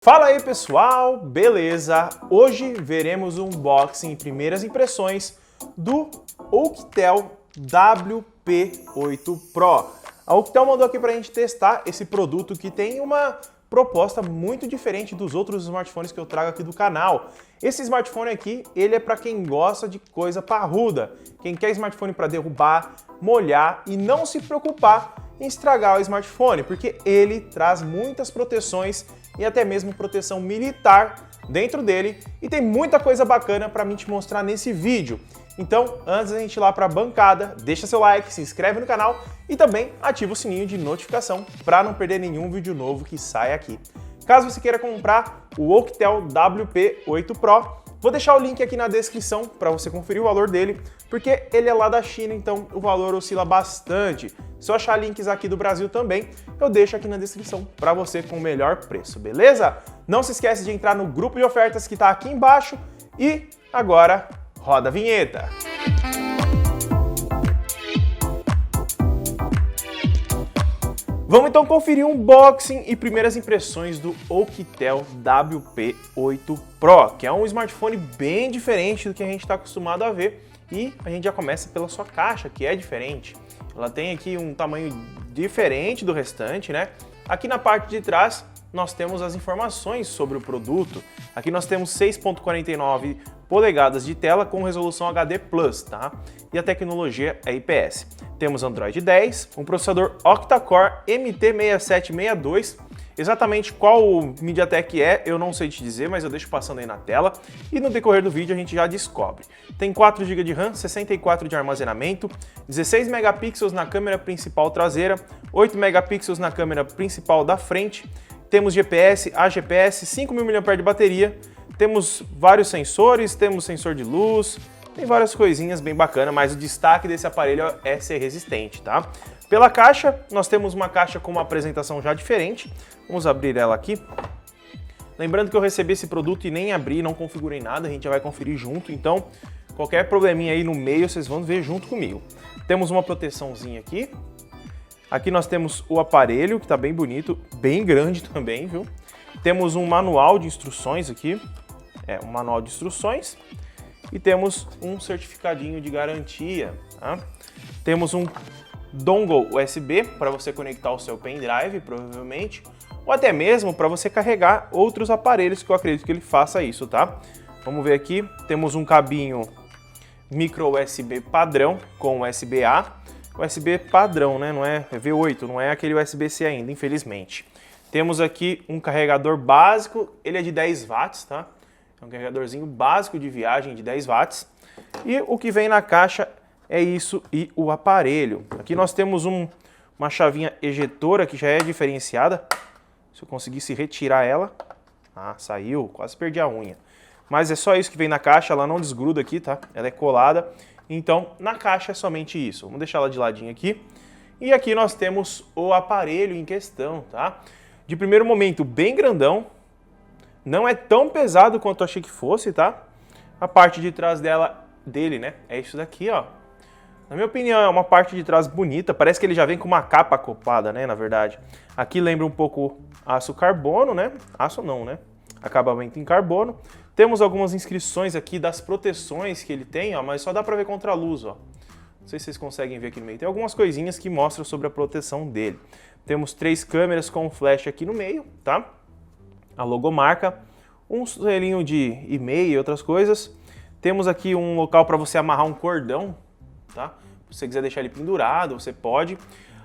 Fala aí pessoal, beleza? Hoje veremos um unboxing e primeiras impressões do Oukitel WP8 Pro. A Oukitel mandou aqui pra gente testar esse produto que tem uma proposta muito diferente dos outros smartphones que eu trago aqui do canal. Esse smartphone aqui, ele é para quem gosta de coisa parruda, quem quer smartphone para derrubar, molhar e não se preocupar em estragar o smartphone, porque ele traz muitas proteções e até mesmo proteção militar dentro dele e tem muita coisa bacana para mim te mostrar nesse vídeo. Então, antes da gente ir lá para a bancada, deixa seu like, se inscreve no canal e também ativa o sininho de notificação para não perder nenhum vídeo novo que sai aqui. Caso você queira comprar o Oukitel WP8 Pro, vou deixar o link aqui na descrição para você conferir o valor dele, porque ele é lá da China, então o valor oscila bastante. Se eu achar links aqui do Brasil também, eu deixo aqui na descrição para você com o melhor preço, beleza? Não se esquece de entrar no grupo de ofertas que está aqui embaixo e agora roda a vinheta. Vamos então conferir um unboxing e primeiras impressões do Oukitel WP8 Pro, que é um smartphone bem diferente do que a gente está acostumado a ver, e a gente já começa pela sua caixa, que é diferente. Ela tem aqui um tamanho diferente do restante, né? Aqui na parte de trás nós temos as informações sobre o produto. Aqui nós temos 6.49 polegadas de tela com resolução HD+, tá? E a tecnologia é IPS. Temos Android 10, um processador octa-core MT6762. Exatamente qual o MediaTek é, eu não sei te dizer, mas eu deixo passando aí na tela e no decorrer do vídeo a gente já descobre. Tem 4 GB de RAM, 64 de armazenamento, 16 megapixels na câmera principal traseira, 8 megapixels na câmera principal da frente, temos GPS, AGPS, 5.000 mAh de bateria, temos vários sensores, temos sensor de luz, tem várias coisinhas bem bacanas, mas o destaque desse aparelho é ser resistente, tá? Pela caixa, nós temos uma caixa com uma apresentação já diferente. Vamos abrir ela aqui. Lembrando que eu recebi esse produto e nem abri, não configurei nada, a gente já vai conferir junto, então qualquer probleminha aí no meio vocês vão ver junto comigo. Temos uma proteçãozinha aqui. Aqui nós temos o aparelho, que está bem bonito, bem grande também, viu? Temos um manual de instruções aqui, um manual de instruções, e temos um certificadinho de garantia, tá? Temos um dongle USB para você conectar o seu pendrive, provavelmente, ou até mesmo para você carregar outros aparelhos, que eu acredito que ele faça isso, tá? Vamos ver aqui, temos um cabinho micro USB padrão com USB-A, USB padrão, né? Não é V8, não é aquele USB-C ainda, infelizmente. Temos aqui um carregador básico, ele é de 10 watts, tá? É um carregadorzinho básico de viagem de 10 watts. E o que vem na caixa é isso e o aparelho. Aqui nós temos uma chavinha ejetora que já é diferenciada. Se eu conseguisse retirar ela... Ah, saiu, quase perdi a unha. Mas é só isso que vem na caixa, ela não desgruda aqui, tá? Ela é colada. Então, na caixa é somente isso. Vamos deixar ela de ladinho aqui. E aqui nós temos o aparelho em questão, tá? De primeiro momento, bem grandão. Não é tão pesado quanto eu achei que fosse, tá? A parte de trás dele, né? É isso daqui, ó. Na minha opinião, é uma parte de trás bonita. Parece que ele já vem com uma capa acoplada, né? Na verdade. Aqui lembra um pouco aço carbono, né? Aço não, né? Acabamento em carbono. Temos algumas inscrições aqui das proteções que ele tem, ó. Mas só dá pra ver contra a luz, ó. Não sei se vocês conseguem ver aqui no meio. Tem algumas coisinhas que mostram sobre a proteção dele. Temos 3 câmeras com flash aqui no meio, tá? A logomarca, um selinho de e-mail e outras coisas. Temos aqui um local para você amarrar um cordão, tá? Se você quiser deixar ele pendurado, você pode.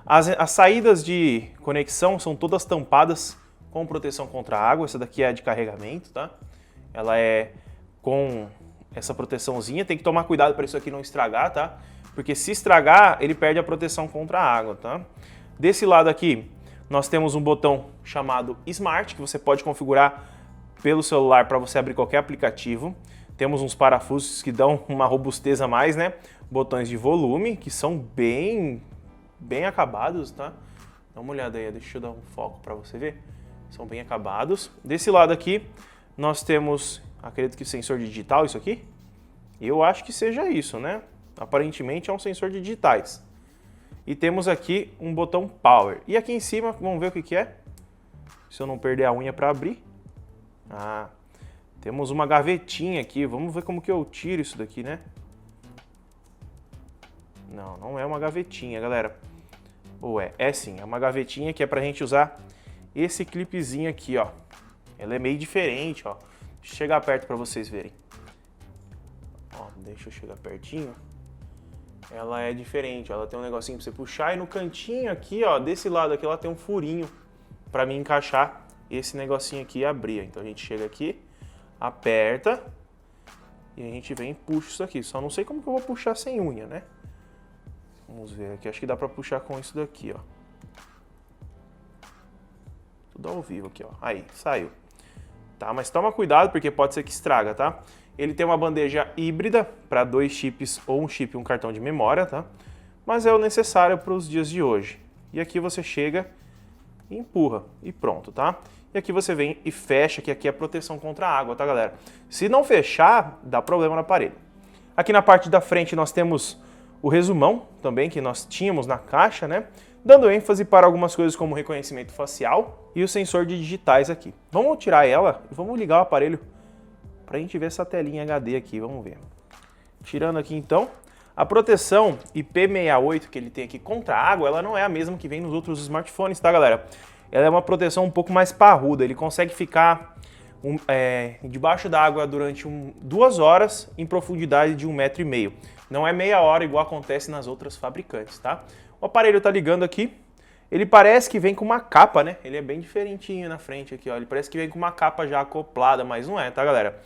As saídas de conexão são todas tampadas com proteção contra água. Essa daqui é a de carregamento, tá? Ela é com essa proteçãozinha. Tem que tomar cuidado para isso aqui não estragar, tá? Porque se estragar, ele perde a proteção contra a água, tá? Desse lado aqui, nós temos um botão chamado Smart, que você pode configurar pelo celular para você abrir qualquer aplicativo. Temos uns parafusos que dão uma robustez a mais, né? Botões de volume, que são bem acabados, tá? Dá uma olhada aí, deixa eu dar um foco para você ver. São bem acabados. Desse lado aqui, nós temos, acredito que sensor digital, isso aqui. Eu acho que seja isso, né? Aparentemente é um sensor de digitais. E temos aqui um botão Power. E aqui em cima, vamos ver o que é. Se eu não perder a unha para abrir. Ah, temos uma gavetinha aqui. Vamos ver como que eu tiro isso daqui, né? Não, não é uma gavetinha, galera. Ou é? É sim, é uma gavetinha que é pra gente usar esse clipezinho aqui, ó. Ela é meio diferente, ó. Deixa eu chegar perto pra vocês verem. Ó, deixa eu chegar pertinho. Ela é diferente, ela tem um negocinho pra você puxar e no cantinho aqui, ó, desse lado aqui, ela tem um furinho pra mim encaixar esse negocinho aqui e abrir. Então a gente chega aqui, aperta e a gente vem e puxa isso aqui. Só não sei como que eu vou puxar sem unha, né? Vamos ver aqui, acho que dá pra puxar com isso daqui, ó. Tudo ao vivo aqui, ó. Aí, saiu. Tá, mas toma cuidado porque pode ser que estraga, tá? Ele tem uma bandeja híbrida para 2 chips ou um chip e um cartão de memória, tá? Mas é o necessário para os dias de hoje. E aqui você chega e empurra e pronto, tá? E aqui você vem e fecha, que aqui é proteção contra a água, tá, galera? Se não fechar, dá problema no aparelho. Aqui na parte da frente nós temos o resumão também, que nós tínhamos na caixa, né? Dando ênfase para algumas coisas como reconhecimento facial e o sensor de digitais aqui. Vamos tirar ela e vamos ligar o aparelho para a gente ver essa telinha HD aqui, vamos ver. Tirando aqui então, a proteção IP68 que ele tem aqui contra a água, ela não é a mesma que vem nos outros smartphones, tá, galera? Ela é uma proteção um pouco mais parruda, ele consegue ficar debaixo da água durante 2 horas em profundidade de 1,5 metro. Não é meia hora igual acontece nas outras fabricantes, tá? O aparelho tá ligando aqui, ele parece que vem com uma capa, né? Ele é bem diferentinho na frente aqui, ó. Ele parece que vem com uma capa já acoplada, mas não é, tá, galera?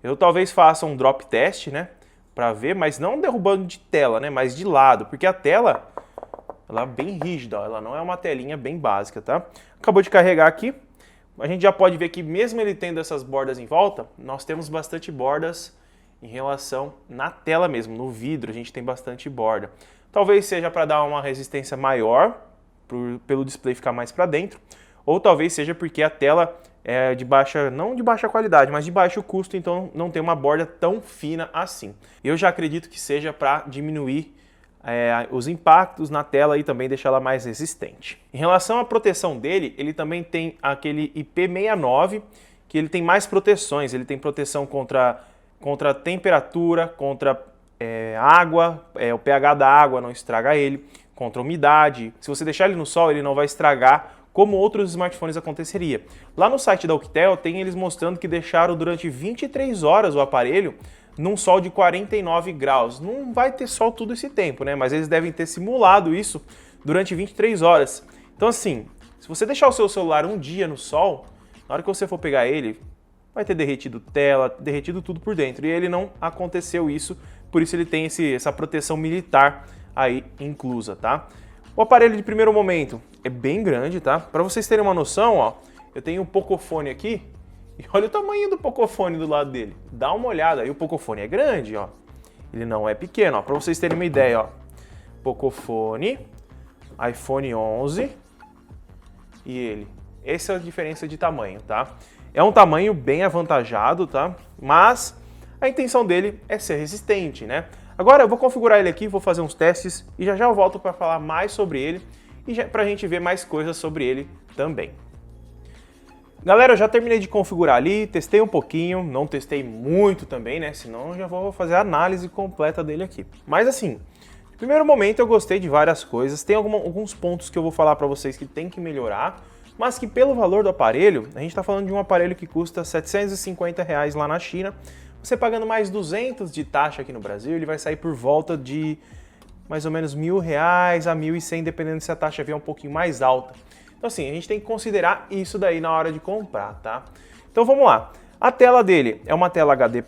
Eu talvez faça um drop test, né? Pra ver, mas não derrubando de tela, né? Mas de lado, porque a tela, ela é bem rígida, ó. Ela não é uma telinha bem básica, tá? Acabou de carregar aqui. A gente já pode ver que mesmo ele tendo essas bordas em volta, nós temos bastante bordas em relação na tela mesmo, no vidro a gente tem bastante borda. Talvez seja para dar uma resistência maior, pelo display ficar mais para dentro, ou talvez seja porque a tela é de baixa, não de baixa qualidade, mas de baixo custo, então não tem uma borda tão fina assim. Eu já acredito que seja para diminuir os impactos na tela e também deixar ela mais resistente. Em relação à proteção dele, ele também tem aquele IP69, que ele tem mais proteções, ele tem proteção contra temperatura, contra água, o pH da água não estraga ele, contra umidade. Se você deixar ele no sol, ele não vai estragar como outros smartphones aconteceria. Lá no site da Oukitel tem eles mostrando que deixaram durante 23 horas o aparelho num sol de 49 graus. Não vai ter sol todo esse tempo, né? Mas eles devem ter simulado isso durante 23 horas. Então assim, se você deixar o seu celular um dia no sol, na hora que você for pegar ele, vai ter derretido tela, derretido tudo por dentro. E ele não aconteceu isso, por isso ele tem essa proteção militar aí inclusa, tá? O aparelho de primeiro momento é bem grande, tá? Para vocês terem uma noção, ó, eu tenho um Pocophone aqui e olha o tamanho do Pocophone do lado dele. Dá uma olhada, aí o Pocophone é grande, ó. Ele não é pequeno, ó. Para vocês terem uma ideia, ó. Pocophone, iPhone 11 e ele. Essa é a diferença de tamanho, tá? É um tamanho bem avantajado, tá? Mas a intenção dele é ser resistente, né? Agora eu vou configurar ele aqui, vou fazer uns testes e já eu volto para falar mais sobre ele e para a gente ver mais coisas sobre ele também. Galera, eu já terminei de configurar ali, testei um pouquinho, não testei muito também, né? Senão eu já vou fazer a análise completa dele aqui. Mas assim, no primeiro momento eu gostei de várias coisas, tem alguns pontos que eu vou falar para vocês que tem que melhorar, mas que pelo valor do aparelho, a gente está falando de um aparelho que custa R$750 lá na China, você pagando mais 200 de taxa aqui no Brasil, ele vai sair por volta de mais ou menos R$1.000 a 1.100, dependendo se a taxa vier um pouquinho mais alta. Então assim, a gente tem que considerar isso daí na hora de comprar, tá? Então vamos lá. A tela dele é uma tela HD+,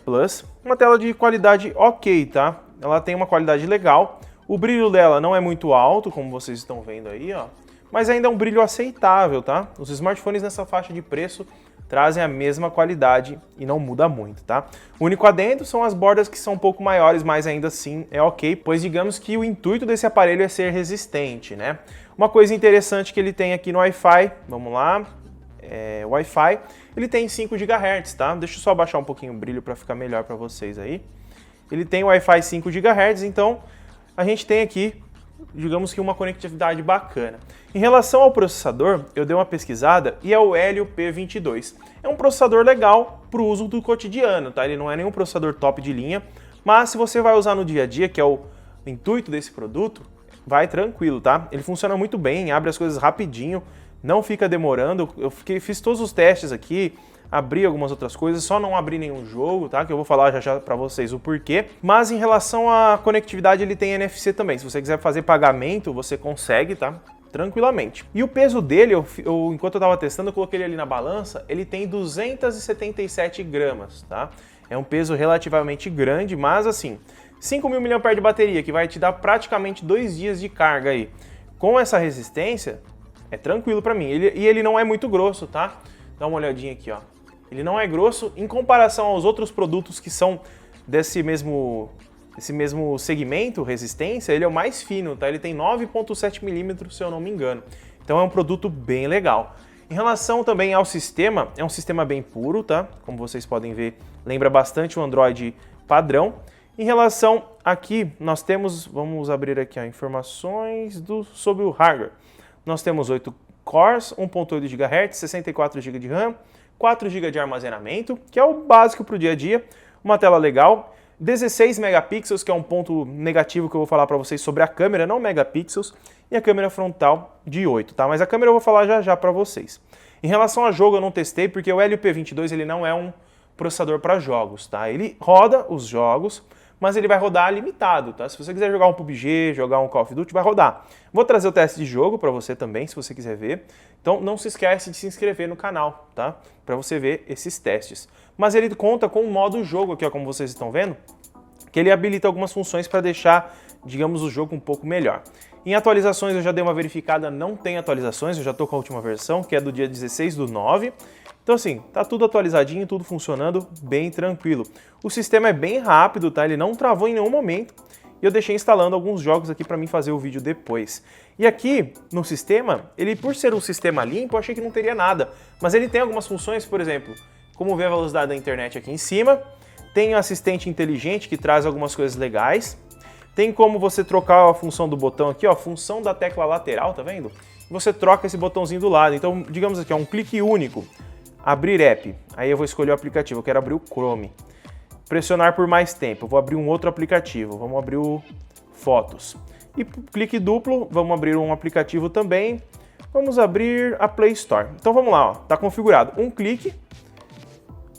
uma tela de qualidade ok, tá? Ela tem uma qualidade legal. O brilho dela não é muito alto, como vocês estão vendo aí, ó. Mas ainda é um brilho aceitável, tá? Os smartphones nessa faixa de preço trazem a mesma qualidade e não muda muito, tá? O único adendo são as bordas que são um pouco maiores, mas ainda assim é ok, pois digamos que o intuito desse aparelho é ser resistente, né? Uma coisa interessante que ele tem aqui no Wi-Fi, vamos lá, Wi-Fi, ele tem 5 GHz, tá? Deixa eu só abaixar um pouquinho o brilho para ficar melhor para vocês aí. Ele tem Wi-Fi 5 GHz, então a gente tem aqui digamos que uma conectividade bacana. Em relação ao processador, eu dei uma pesquisada e é o Helio P22. É um processador legal para o uso do cotidiano, tá? Ele não é nenhum processador top de linha, mas se você vai usar no dia a dia, que é o intuito desse produto, vai tranquilo, tá? Ele funciona muito bem, abre as coisas rapidinho, não fica demorando. Eu fiz todos os testes aqui, abri algumas outras coisas, só não abri nenhum jogo, tá? Que eu vou falar já já para vocês o porquê. Mas em relação à conectividade, ele tem NFC também. Se você quiser fazer pagamento, você consegue, tá? Tranquilamente. E o peso dele, enquanto eu estava testando, eu coloquei ele ali na balança, ele tem 277 gramas, tá? É um peso relativamente grande, mas assim, 5.000 mAh de bateria, que vai te dar praticamente 2 dias de carga aí. Com essa resistência, é tranquilo para mim. E ele não é muito grosso, tá? Dá uma olhadinha aqui, ó. Ele não é grosso em comparação aos outros produtos que são desse mesmo segmento, resistência, ele é o mais fino, tá? Ele tem 9,7 milímetros, se eu não me engano. Então é um produto bem legal. Em relação também ao sistema, é um sistema bem puro, tá? Como vocês podem ver, lembra bastante o Android padrão. Em relação aqui, nós temos, vamos abrir aqui, ó, informações sobre o hardware. Nós temos 8 cores, 1.8 GHz, 64 GB de RAM, 4 GB de armazenamento, que é o básico para o dia a dia, uma tela legal, 16 megapixels, que é um ponto negativo que eu vou falar para vocês sobre a câmera, não megapixels, e a câmera frontal de 8, tá? Mas a câmera eu vou falar já já para vocês. Em relação a jogo, eu não testei, porque o Helio P22 ele não é um processador para jogos, tá? Ele roda os jogos, mas ele vai rodar limitado, tá? Se você quiser jogar um PUBG, jogar um Call of Duty, vai rodar. Vou trazer o teste de jogo para você também, se você quiser ver. Então não se esquece de se inscrever no canal, tá? Para você ver esses testes. Mas ele conta com o modo jogo aqui, ó, como vocês estão vendo, que ele habilita algumas funções para deixar, digamos, o jogo um pouco melhor. Em atualizações eu já dei uma verificada, não tem atualizações, eu já estou com a última versão, que é do dia 16/9. Então assim, tá tudo atualizadinho, tudo funcionando bem tranquilo. O sistema é bem rápido, tá? Ele não travou em nenhum momento. E eu deixei instalando alguns jogos aqui para mim fazer o vídeo depois. E aqui no sistema, ele por ser um sistema limpo, eu achei que não teria nada. Mas ele tem algumas funções, por exemplo, como ver a velocidade da internet aqui em cima. Tem o assistente inteligente que traz algumas coisas legais. Tem como você trocar a função do botão aqui, ó, a função da tecla lateral, tá vendo? Você troca esse botãozinho do lado. Então, digamos aqui, ó, um clique único. Abrir app, aí eu vou escolher o aplicativo, eu quero abrir o Chrome. Pressionar por mais tempo, eu vou abrir um outro aplicativo, vamos abrir o Fotos. E clique duplo, vamos abrir um aplicativo também, vamos abrir a Play Store. Então vamos lá, ó, tá configurado, um clique,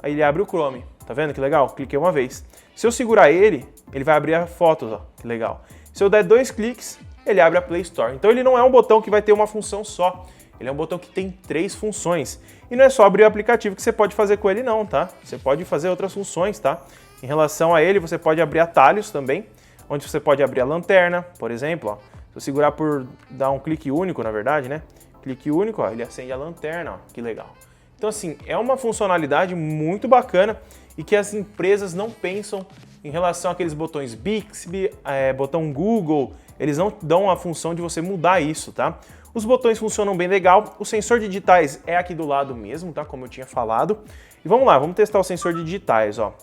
aí ele abre o Chrome, tá vendo que legal? Cliquei uma vez. Se eu segurar ele vai abrir a Fotos, ó, que legal. Se eu der 2 cliques, ele abre a Play Store. Então ele não é um botão que vai ter uma função só. Ele é um botão que tem 3 funções. E não é só abrir o aplicativo que você pode fazer com ele não, tá? Você pode fazer outras funções, tá? Em relação a ele, você pode abrir atalhos também, onde você pode abrir a lanterna, por exemplo, ó. Se eu segurar por dar um clique único, na verdade, né? Clique único, ó, ele acende a lanterna, ó, que legal. Então assim, é uma funcionalidade muito bacana e que as empresas não pensam em relação àqueles botões Bixby, botão Google, eles não dão a função de você mudar isso, tá? Os botões funcionam bem legal, o sensor de digitais é aqui do lado mesmo, tá? Como eu tinha falado. E vamos lá, vamos testar o sensor de digitais, ó.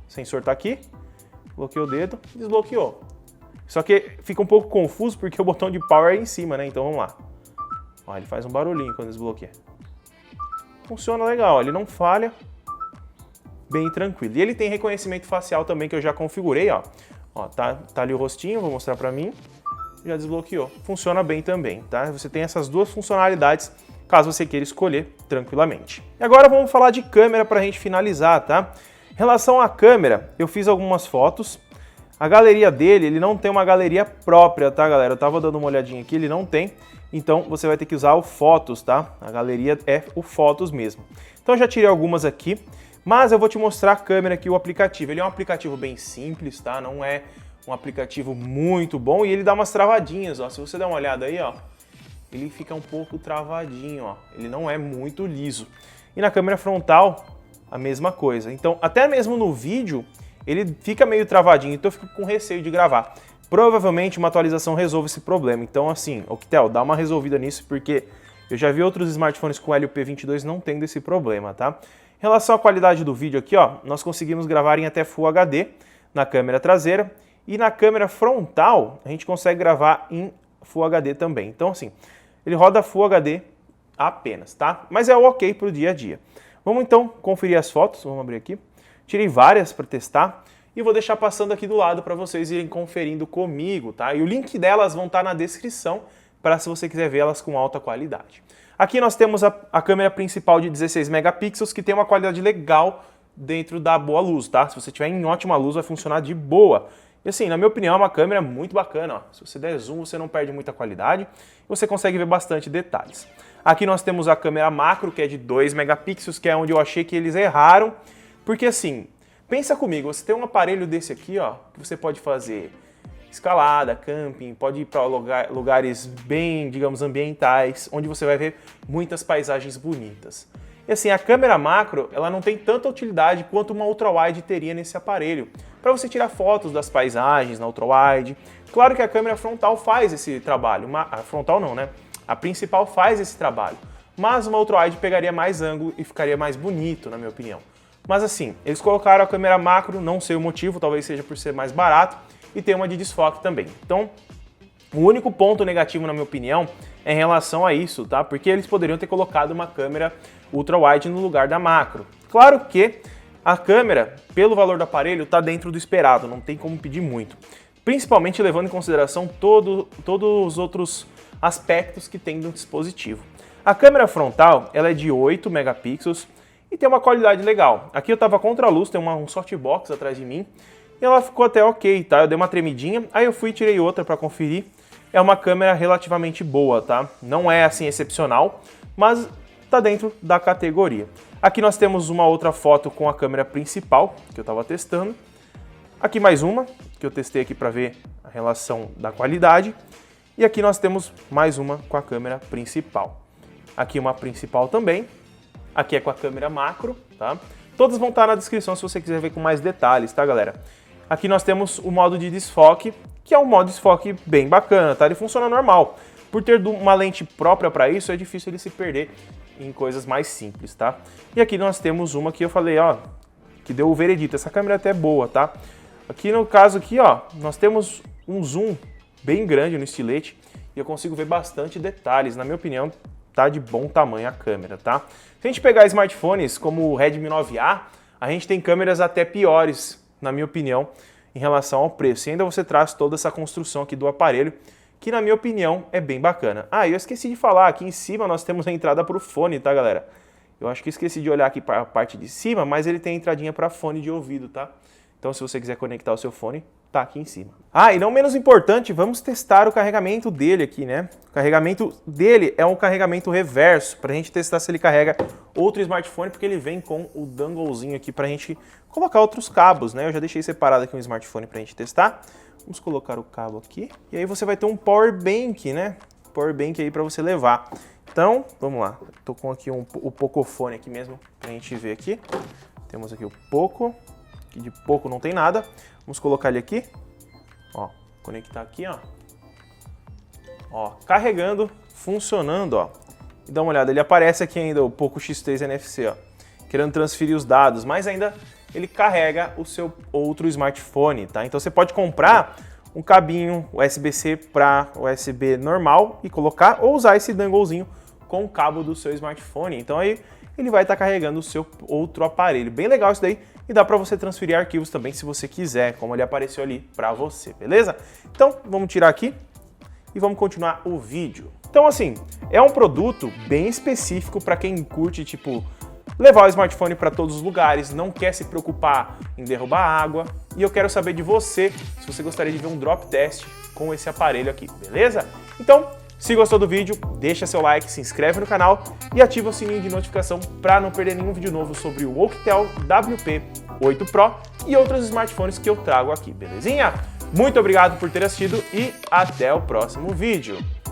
O sensor tá aqui, bloqueei o dedo, desbloqueou. Só que fica um pouco confuso porque o botão de power é em cima, né? Então vamos lá. Ó, ele faz um barulhinho quando desbloqueia. Funciona legal, ó, ele não falha. Bem tranquilo. E ele tem reconhecimento facial também que eu já configurei, ó. Ó, tá ali o rostinho, vou mostrar pra mim. Já desbloqueou. Funciona bem também, tá? Você tem essas duas funcionalidades, caso você queira escolher tranquilamente. E agora vamos falar de câmera para a gente finalizar, tá? Em relação à câmera, eu fiz algumas fotos. A galeria dele, ele não tem uma galeria própria, tá, galera? Eu tava dando uma olhadinha aqui, ele não tem. Então você vai ter que usar o Fotos, tá? A galeria é o Fotos mesmo. Então eu já tirei algumas aqui, mas eu vou te mostrar a câmera aqui, o aplicativo. Ele é um aplicativo bem simples, tá? Não é um aplicativo muito bom e ele dá umas travadinhas, ó. Se você der uma olhada aí, ó, ele fica um pouco travadinho, ó. Ele não é muito liso. E na câmera frontal, a mesma coisa. Então, até mesmo no vídeo, ele fica meio travadinho, então eu fico com receio de gravar. Provavelmente uma atualização resolve esse problema. Então, assim, Octel, dá uma resolvida nisso, porque eu já vi outros smartphones com Helio P22 não tendo esse problema, tá? Em relação à qualidade do vídeo aqui, ó, nós conseguimos gravar em até Full HD na câmera traseira. E na câmera frontal, a gente consegue gravar em Full HD também. Então assim, ele roda Full HD apenas, tá? Mas é o ok para o dia a dia. Vamos então conferir as fotos, vamos abrir aqui. Tirei várias para testar e vou deixar passando aqui do lado para vocês irem conferindo comigo, tá? E o link delas vão estar na descrição para se você quiser vê-las com alta qualidade. Aqui nós temos a câmera principal de 16 megapixels que tem uma qualidade legal dentro da boa luz, tá? Se você tiver em ótima luz vai funcionar de boa. E assim, na minha opinião, é uma câmera muito bacana, ó. Se você der zoom, você não perde muita qualidade e você consegue ver bastante detalhes. Aqui nós temos a câmera macro, que é de 2 megapixels, que é onde eu achei que eles erraram, porque assim, pensa comigo, você tem um aparelho desse aqui, ó, que você pode fazer escalada, camping, pode ir para lugares bem, digamos, ambientais, onde você vai ver muitas paisagens bonitas. E assim, a câmera macro, ela não tem tanta utilidade quanto uma ultrawide teria nesse aparelho, para você tirar fotos das paisagens na ultrawide. Claro que a câmera frontal faz esse trabalho, a frontal não, né? A principal faz esse trabalho, mas uma ultrawide pegaria mais ângulo e ficaria mais bonito, na minha opinião. Mas assim, eles colocaram a câmera macro, não sei o motivo, talvez seja por ser mais barato, e tem uma de desfoque também. Então, o único ponto negativo, na minha opinião, é em relação a isso, tá? Porque eles poderiam ter colocado uma câmera ultra-wide no lugar da macro. Claro que a câmera, pelo valor do aparelho, está dentro do esperado, não tem como pedir muito. Principalmente levando em consideração todos os outros aspectos que tem do dispositivo. A câmera frontal, ela é de 8 megapixels e tem uma qualidade legal. Aqui eu estava contra a luz, tem um softbox atrás de mim, e ela ficou até ok, tá? Eu dei uma tremidinha, aí eu fui e tirei outra para conferir. É uma câmera relativamente boa, tá? Não é assim excepcional, mas tá dentro da categoria. Aqui nós temos uma outra foto com a câmera principal, que eu estava testando. Aqui mais uma, que eu testei aqui para ver a relação da qualidade. E aqui nós temos mais uma com a câmera principal. Aqui uma principal também. Aqui é com a câmera macro, tá? Todas vão estar na descrição se você quiser ver com mais detalhes, tá, galera? Aqui nós temos o modo de desfoque, que é um modo de desfoque bem bacana, tá? Ele funciona normal. Por ter uma lente própria para isso, é difícil ele se perder em coisas mais simples, tá? E aqui nós temos uma que eu falei, ó, que deu o veredito. Essa câmera é até boa, tá? Aqui no caso aqui, ó, nós temos um zoom bem grande no estilete e eu consigo ver bastante detalhes. Na minha opinião, tá de bom tamanho a câmera, tá? Se a gente pegar smartphones como o Redmi 9A, a gente tem câmeras até piores, na minha opinião, em relação ao preço. E ainda você traz toda essa construção aqui do aparelho, que na minha opinião é bem bacana. Ah, eu esqueci de falar, aqui em cima nós temos a entrada para o fone, tá, galera? Eu acho que esqueci de olhar aqui para a parte de cima, mas ele tem a entradinha para fone de ouvido, tá? Então se você quiser conectar o seu fone, tá aqui em cima. Ah, e não menos importante, vamos testar o carregamento dele aqui, né? O carregamento dele é um carregamento reverso, para a gente testar se ele carrega outro smartphone, porque ele vem com o donglezinho aqui para a gente colocar outros cabos, né? Eu já deixei separado aqui um smartphone para a gente testar. Vamos colocar o cabo aqui. E aí você vai ter um power bank, né? Power bank aí para você levar. Então, vamos lá. Tô com aqui o Pocophone aqui mesmo, pra gente ver aqui. Temos aqui o Poco. Aqui de Poco não tem nada. Vamos colocar ele aqui. Ó, conectar aqui, ó. Ó, carregando, funcionando, ó. E dá uma olhada, ele aparece aqui ainda, o Poco X3 NFC, ó. Querendo transferir os dados, mas ainda ele carrega o seu outro smartphone, tá? Então você pode comprar um cabinho USB-C para USB normal e colocar, ou usar esse donglezinho com o cabo do seu smartphone. Então aí ele vai estar carregando o seu outro aparelho. Bem legal isso daí, e dá para você transferir arquivos também se você quiser, como ele apareceu ali para você, beleza? Então vamos tirar aqui e vamos continuar o vídeo. Então assim, é um produto bem específico para quem curte, tipo, levar o smartphone para todos os lugares, não quer se preocupar em derrubar água. E eu quero saber de você se você gostaria de ver um drop test com esse aparelho aqui, beleza? Então, se gostou do vídeo, deixa seu like, se inscreve no canal e ativa o sininho de notificação para não perder nenhum vídeo novo sobre o Oukitel WP8 Pro e outros smartphones que eu trago aqui, belezinha? Muito obrigado por ter assistido e até o próximo vídeo.